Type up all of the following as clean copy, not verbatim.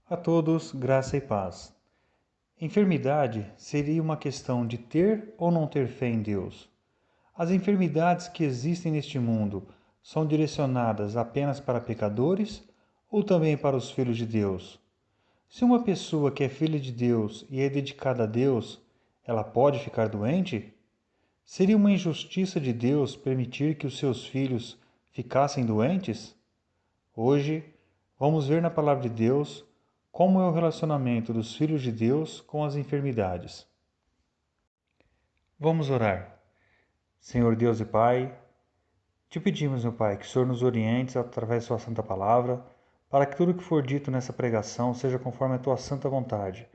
A todos, graça e paz. Enfermidade seria uma questão de ter ou não ter fé em Deus. As enfermidades que existem neste mundo são direcionadas apenas para pecadores ou também para os filhos de Deus? Se uma pessoa que é filha de Deus e é dedicada a Deus, ela pode ficar doente? Seria uma injustiça de Deus permitir que os seus filhos ficassem doentes? Hoje, vamos ver na Palavra de Deus como é o relacionamento dos filhos de Deus com as enfermidades. Vamos orar. Senhor Deus e Pai, te pedimos, meu Pai, que o Senhor nos oriente através de sua santa palavra, para que tudo que for dito nessa pregação seja conforme a tua santa vontade.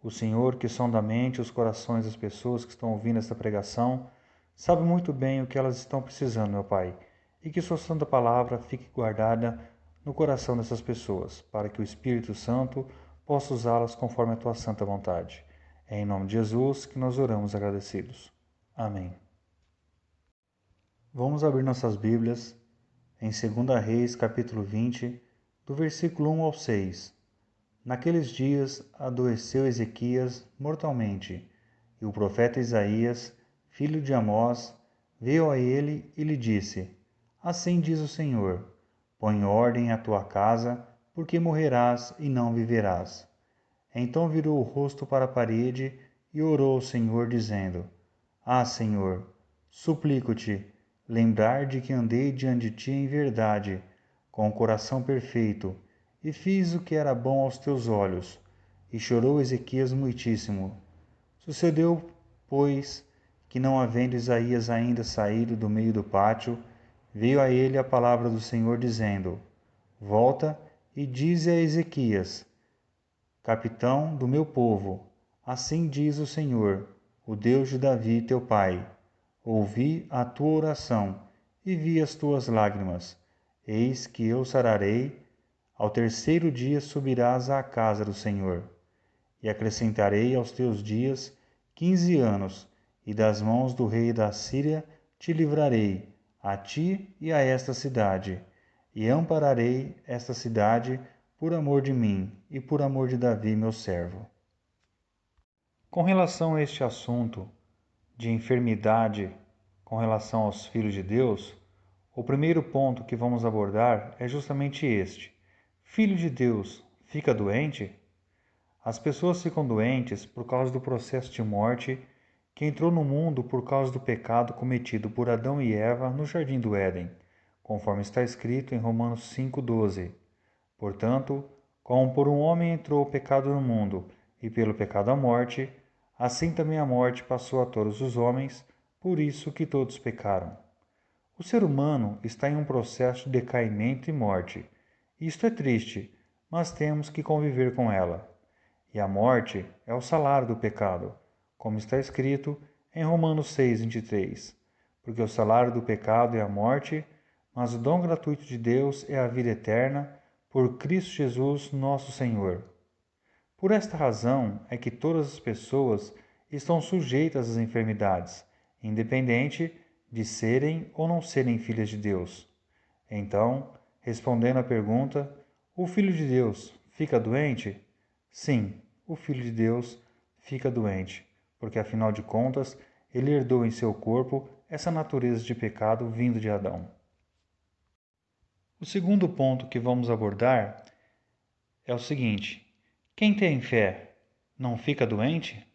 O Senhor, que sonda a mente e os corações das pessoas que estão ouvindo esta pregação, sabe muito bem o que elas estão precisando, meu Pai, e que sua santa palavra fique guardada no coração dessas pessoas, para que o Espírito Santo possa usá-las conforme a tua santa vontade. É em nome de Jesus que nós oramos agradecidos. Amém. Vamos abrir nossas Bíblias em 2 Reis, capítulo 20, do versículo 1 ao 6. Naqueles dias adoeceu Ezequias mortalmente, e o profeta Isaías, filho de Amós, veio a ele e lhe disse: Assim diz o Senhor: Põe ordem à tua casa, porque morrerás e não viverás. Então virou o rosto para a parede e orou ao Senhor, dizendo: Ah, Senhor, suplico-te, lembrar de que andei diante de ti em verdade, com o coração perfeito, e fiz o que era bom aos teus olhos. E chorou Ezequias muitíssimo. Sucedeu, pois, que não havendo Isaías ainda saído do meio do pátio, veio a ele a palavra do Senhor, dizendo: Volta e dize a Ezequias, capitão do meu povo: Assim diz o Senhor, o Deus de Davi teu pai: Ouvi a tua oração e vi as tuas lágrimas. Eis que eu sararei. Ao terceiro dia subirás à casa do Senhor. E acrescentarei aos teus dias 15 anos, e das mãos do rei da Síria te livrarei, a ti e a esta cidade. E ampararei esta cidade por amor de mim e por amor de Davi, meu servo. Com relação a este assunto de enfermidade com relação aos filhos de Deus, o primeiro ponto que vamos abordar é justamente este: filho de Deus fica doente? As pessoas ficam doentes por causa do processo de morte que entrou no mundo por causa do pecado cometido por Adão e Eva no Jardim do Éden, conforme está escrito em Romanos 5,12. Portanto, como por um homem entrou o pecado no mundo, e pelo pecado a morte, assim também a morte passou a todos os homens, por isso que todos pecaram. O ser humano está em um processo de decaimento e morte. Isto é triste, mas temos que conviver com ela. E a morte é o salário do pecado, como está escrito em Romanos 6,23. Porque o salário do pecado é a morte, mas o dom gratuito de Deus é a vida eterna, por Cristo Jesus, nosso Senhor. Por esta razão é que todas as pessoas estão sujeitas às enfermidades, independente de serem ou não serem filhas de Deus. Então, respondendo à pergunta, o Filho de Deus fica doente? Sim, o Filho de Deus fica doente, porque afinal de contas, ele herdou em seu corpo essa natureza de pecado vindo de Adão. O segundo ponto que vamos abordar é o seguinte: quem tem fé não fica doente?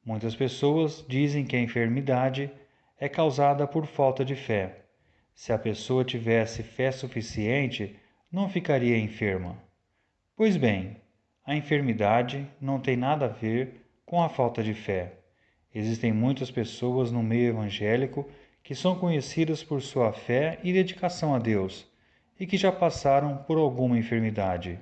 Muitas pessoas dizem que a enfermidade é causada por falta de fé. Se a pessoa tivesse fé suficiente, não ficaria enferma. Pois bem, a enfermidade não tem nada a ver com a falta de fé. Existem muitas pessoas no meio evangélico que são conhecidas por sua fé e dedicação a Deus e que já passaram por alguma enfermidade.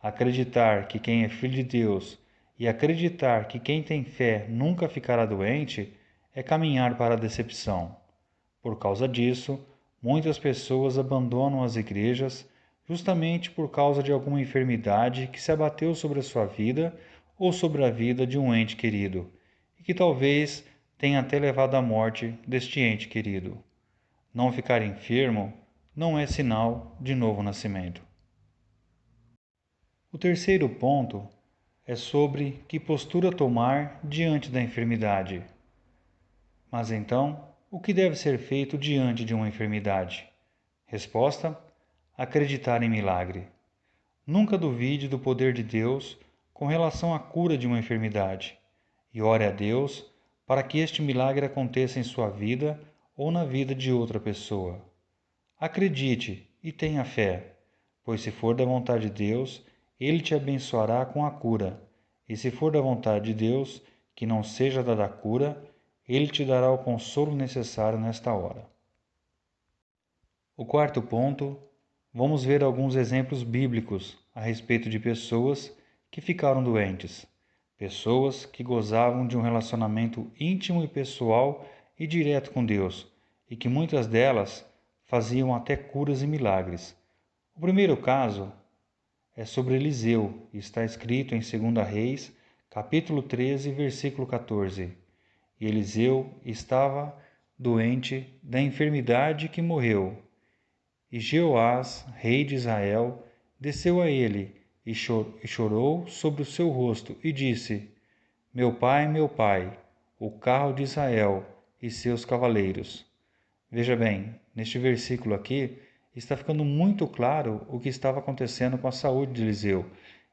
Acreditar que quem é filho de Deus e acreditar que quem tem fé nunca ficará doente é caminhar para a decepção. Por causa disso, muitas pessoas abandonam as igrejas justamente por causa de alguma enfermidade que se abateu sobre a sua vida ou sobre a vida de um ente querido, e que talvez tenha até levado à morte deste ente querido. Não ficar enfermo não é sinal de novo nascimento. O terceiro ponto é sobre que postura tomar diante da enfermidade. Mas então, o que deve ser feito diante de uma enfermidade? Resposta: acreditar em milagre. Nunca duvide do poder de Deus com relação à cura de uma enfermidade e ore a Deus para que este milagre aconteça em sua vida ou na vida de outra pessoa. Acredite e tenha fé, pois se for da vontade de Deus, Ele te abençoará com a cura, e se for da vontade de Deus, que não seja da cura, Ele te dará o consolo necessário nesta hora. O quarto ponto, vamos ver alguns exemplos bíblicos a respeito de pessoas que ficaram doentes, pessoas que gozavam de um relacionamento íntimo e pessoal e direto com Deus, e que muitas delas faziam até curas e milagres. O primeiro caso é sobre Eliseu, e está escrito em 2 Reis, capítulo 13, versículo 14. E Eliseu estava doente da enfermidade que morreu. E Jeoás, rei de Israel, desceu a ele e chorou sobre o seu rosto e disse: meu pai, o carro de Israel e seus cavaleiros. Veja bem, neste versículo aqui está ficando muito claro o que estava acontecendo com a saúde de Eliseu.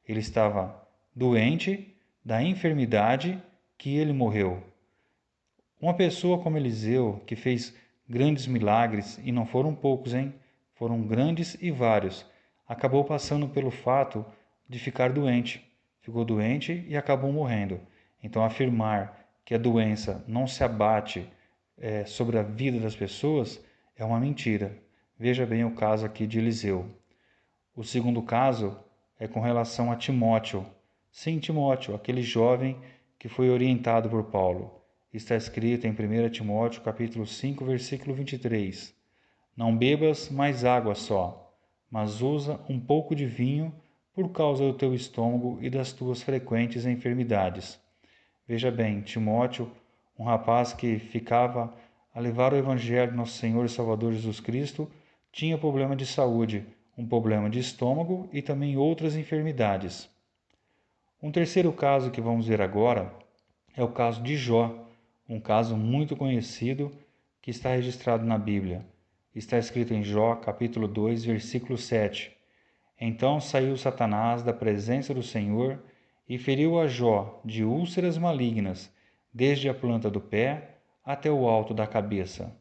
Ele estava doente da enfermidade que ele morreu. Uma pessoa como Eliseu, que fez grandes milagres, e não foram poucos, hein? Foram grandes e vários, acabou passando pelo fato de ficar doente. Ficou doente e acabou morrendo. Então, afirmar que a doença não se abate sobre a vida das pessoas é uma mentira. Veja bem o caso aqui de Eliseu. O segundo caso é com relação a Timóteo. Sim, Timóteo, aquele jovem que foi orientado por Paulo. Está escrito em 1 Timóteo, capítulo 5, versículo 23. Não bebas mais água só, mas usa um pouco de vinho por causa do teu estômago e das tuas frequentes enfermidades. Veja bem, Timóteo, um rapaz que ficava a levar o evangelho de nosso Senhor e Salvador Jesus Cristo, tinha problema de saúde, um problema de estômago e também outras enfermidades. Um terceiro caso que vamos ver agora é o caso de Jó, um caso muito conhecido que está registrado na Bíblia. Está escrito em Jó, capítulo 2, versículo 7. Então saiu Satanás da presença do Senhor e feriu a Jó de úlceras malignas, desde a planta do pé até o alto da cabeça.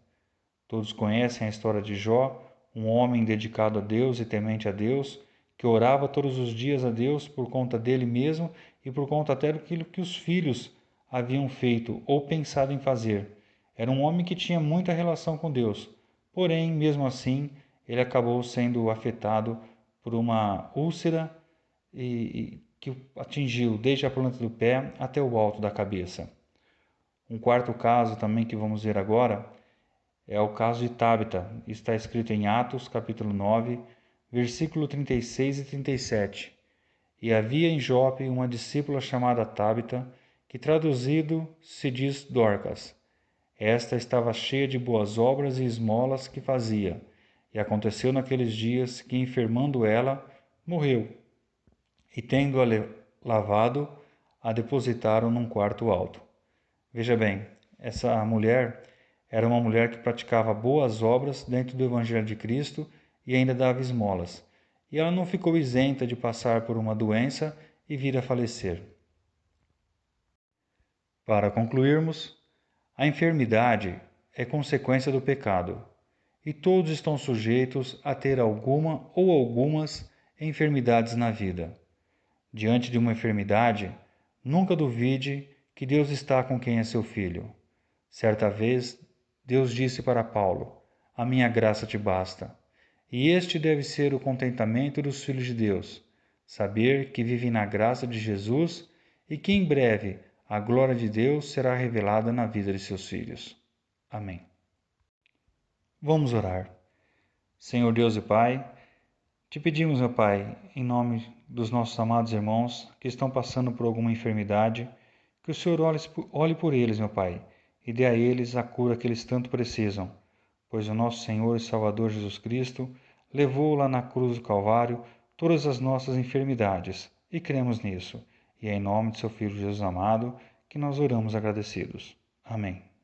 Todos conhecem a história de Jó, um homem dedicado a Deus e temente a Deus, que orava todos os dias a Deus por conta dele mesmo e por conta até daquilo que os filhos haviam feito ou pensado em fazer. Era um homem que tinha muita relação com Deus, porém, mesmo assim, ele acabou sendo afetado por uma úlcera que o atingiu desde a planta do pé até o alto da cabeça. Um quarto caso também que vamos ver agora é o caso de Tábita. Está escrito em Atos, capítulo 9, versículo 36 e 37. E havia em Jope uma discípula chamada Tábita, que traduzido se diz Dorcas. Esta estava cheia de boas obras e esmolas que fazia. E aconteceu naqueles dias que, enfermando ela, morreu. E tendo-a lavado, a depositaram num quarto alto. Veja bem, essa mulher era uma mulher que praticava boas obras dentro do Evangelho de Cristo e ainda dava esmolas. E ela não ficou isenta de passar por uma doença e vir a falecer. Para concluirmos, a enfermidade é consequência do pecado, e todos estão sujeitos a ter alguma ou algumas enfermidades na vida. Diante de uma enfermidade, nunca duvide que Deus está com quem é seu filho. Certa vez, Deus disse para Paulo: a minha graça te basta. E este deve ser o contentamento dos filhos de Deus, saber que vivem na graça de Jesus e que em breve a glória de Deus será revelada na vida de seus filhos. Amém. Vamos orar. Senhor Deus e Pai, te pedimos, meu Pai, em nome dos nossos amados irmãos que estão passando por alguma enfermidade, que o Senhor olhe por eles, meu Pai, e dê a eles a cura que eles tanto precisam, pois o nosso Senhor e Salvador Jesus Cristo levou lá na cruz do Calvário todas as nossas enfermidades, e cremos nisso. E é em nome de seu Filho Jesus amado que nós oramos agradecidos. Amém.